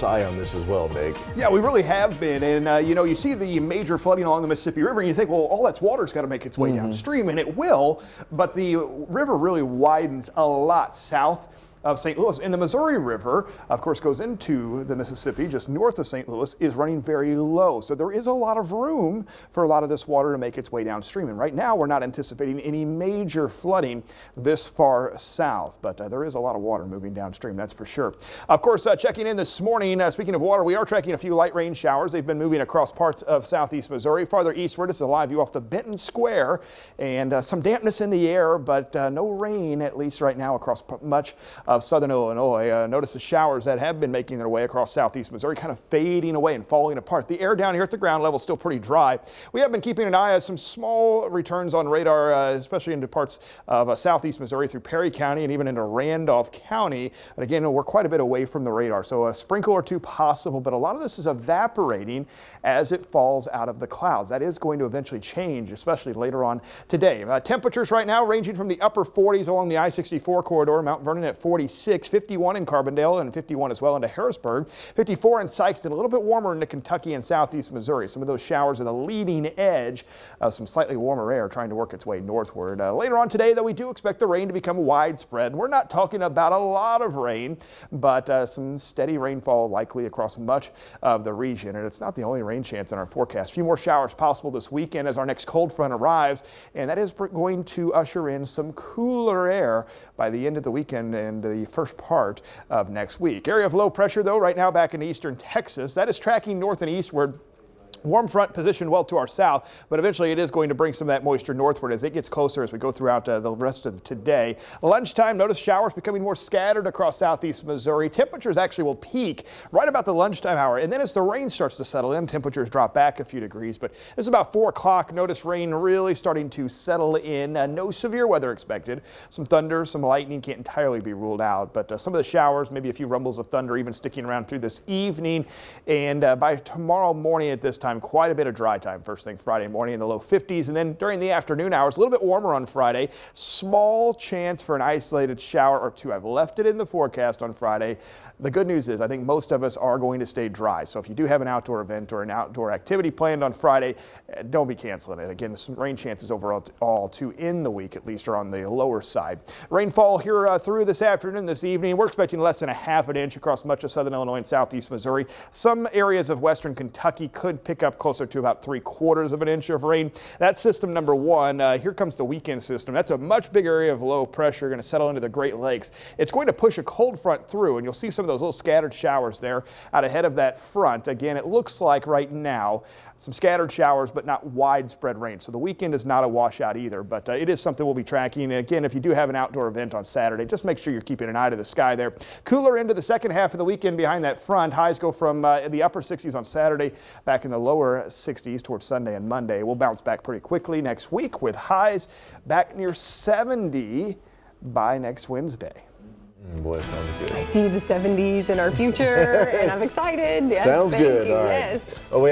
Eye on this as well, Nick. Yeah, we really have been. And, you see the major flooding along the Mississippi River, and you think, well, all that's water's got to make its way downstream, and it will. But the river really widens a lot south of St. Louis. And the Missouri River, of course, goes into the Mississippi just north of St. Louis, is running very low. So there is a lot of room for a lot of this water to make its way downstream. And right now, we're not anticipating any major flooding this far south, but there is a lot of water moving downstream, that's for sure. Of course, checking in this morning, speaking of water, we are tracking a few light rain showers. They've been moving across parts of southeast Missouri. Farther eastward, it's a live view off the Benton Square, and some dampness in the air, but no rain, at least right now, across much of southern Illinois. Notice the showers that have been making their way across southeast Missouri kind of fading away and falling apart. The air down here at the ground level is still pretty dry. We have been keeping an eye on some small returns on radar, especially into parts of southeast Missouri through Perry County and even into Randolph County. But again, we're quite a bit away from the radar, so a sprinkle or two possible, but a lot of this is evaporating as it falls out of the clouds. That is going to eventually change, especially later on today. Temperatures right now ranging from the upper 40s along the I-64 corridor, Mount Vernon at 46, 51 in Carbondale, and 51 as well into Harrisburg, 54 in Sikeston, a little bit warmer into Kentucky and southeast Missouri. Some of those showers are the leading edge of some slightly warmer air trying to work its way northward. Later on today, though, we do expect the rain to become widespread. We're not talking about a lot of rain, but some steady rainfall likely across much of the region. And it's not the only rain chance in our forecast. A few more showers possible this weekend as our next cold front arrives, and that is going to usher in some cooler air by the end of the weekend and the first part of next week. Area of low pressure, though, right now back in eastern Texas. That is tracking north and eastward. Warm front positioned well to our south, but eventually it is going to bring some of that moisture northward as it gets closer as we go throughout the rest of today. Lunchtime, notice showers becoming more scattered across southeast Missouri. Temperatures actually will peak right about the lunchtime hour, and then as the rain starts to settle in, temperatures drop back a few degrees. But it's about 4 o'clock. Notice rain really starting to settle in. No severe weather expected. Some thunder, some lightning can't entirely be ruled out, but some of the showers, maybe a few rumbles of thunder even sticking around through this evening. And by tomorrow morning at this time, quite a bit of dry time first thing Friday morning in the low 50s, and then during the afternoon hours a little bit warmer on Friday. Small chance for an isolated shower or two. I've left it in the forecast on Friday. The good news is I think most of us are going to stay dry, so if you do have an outdoor event or an outdoor activity planned on Friday, don't be canceling it. Again, some rain chances overall too in the week at least are on the lower side. Rainfall here through this afternoon, this evening. We're expecting less than a half an inch across much of southern Illinois and southeast Missouri. Some areas of western Kentucky could pick up closer to about 3/4 of an inch of rain. That's system number one. Here comes the weekend system. That's a much bigger area of low pressure going to settle into the Great Lakes. It's going to push a cold front through, and you'll see some of those little scattered showers there out ahead of that front. Again, it looks like right now some scattered showers, but not widespread rain. So the weekend is not a washout either, but it is something we'll be tracking. And again, if you do have an outdoor event on Saturday, just make sure you're keeping an eye to the sky there. Cooler into the second half of the weekend behind that front. Highs go from the upper 60s on Saturday back in the lower 60s towards Sunday and Monday. We'll bounce back pretty quickly next week with highs back near 70 by next Wednesday. Boy, sounds good. I see the 70s in our future, and I'm excited. Yes, Sounds good. you. All right. Yes. Oh,